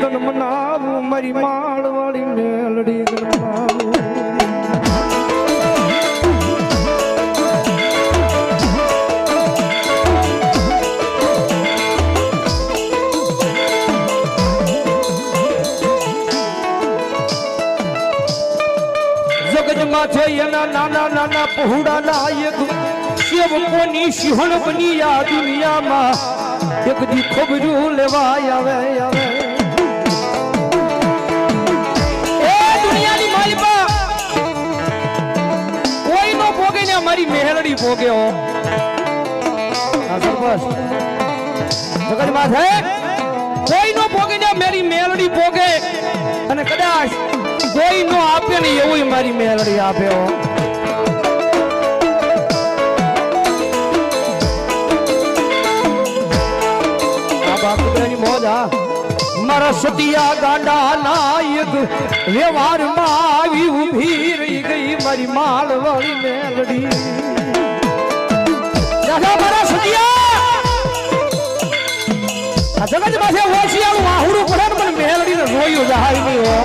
તન મનાવું મારી માળવાળી મેલડી તન મનાવું માથે એના નાના નાના પહોળા નાયક સેવકોની સિંહણ બની આ દુનિયામાં એક દી ખબરું લેવાય આવે આવે એ દુનિયાની માલિકા કોઈ નો ભોગે ને મારી મેહરડી ભોગે હો આ સરપંચ જગત માથે કોઈ નો ભોગે ને મારી મેલડી ભોગે અને કદાચ કોઈ નો આપે ને એવું મારી મેલડી આપે હો આ બાપુની મોજા મારા સતિયા ગાંડા નાયક વ્યવહારમાં આવી ઊભી રહી ગઈ મારી માળવાળી મેલડી મારા સતિયા આ જગત પાસે હોશિયારું આહુડું પડે ને પણ મેલડીને જોયું જાય નહીં હો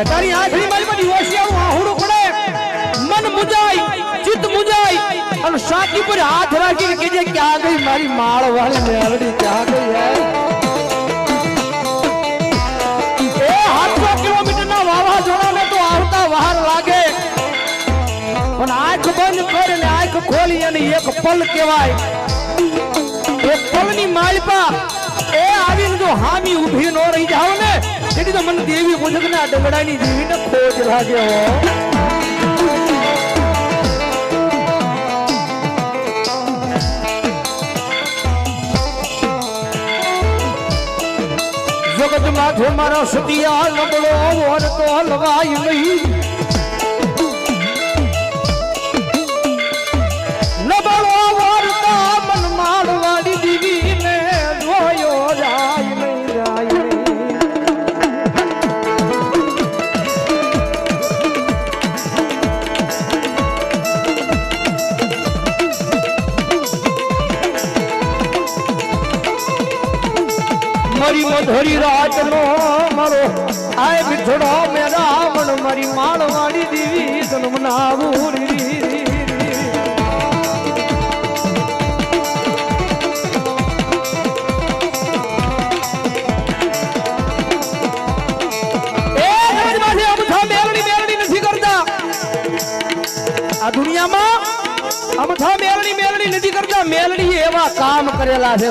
તારી આંખની મારી બધી હોશિયારું આહુડું પડે મન મુજાય ચિત્ત મુજાય અને સાકી પર હાથ રાખીને કહેજે ક્યાં ગઈ મારી માળવાળી મેલડી ક્યાં ગઈ હે એ 700 કિલોમીટરના વાવાઝોડાને તો આવતા વાર લાગે પણ આંખ બંધ કરે ને આંખ ખોલી અને એક પલ કહેવાય એક પલની માલિકા એ આવીને જો હામી ઊભી ન રહી જાવ ને તેથી તો મને દેવી પૂજકના ડગડાની જીવીને ખોજ લાગે હો જગત માથે મારા સતિયા નબળો વર તો હલવાય નહીં નબળો વર તો મન માળવાડી દીવીને જોયો જાય નહીં જાય મારી મધુરી રાતનો મારો આય વિઠડો મે રાવણ મારી માળવાડી દેવી જન્મ નાવું નથી કરતા આ દુનિયામાં અમથા મેલડી નથી કરતા મેલડી એવા કામ કરેલા છે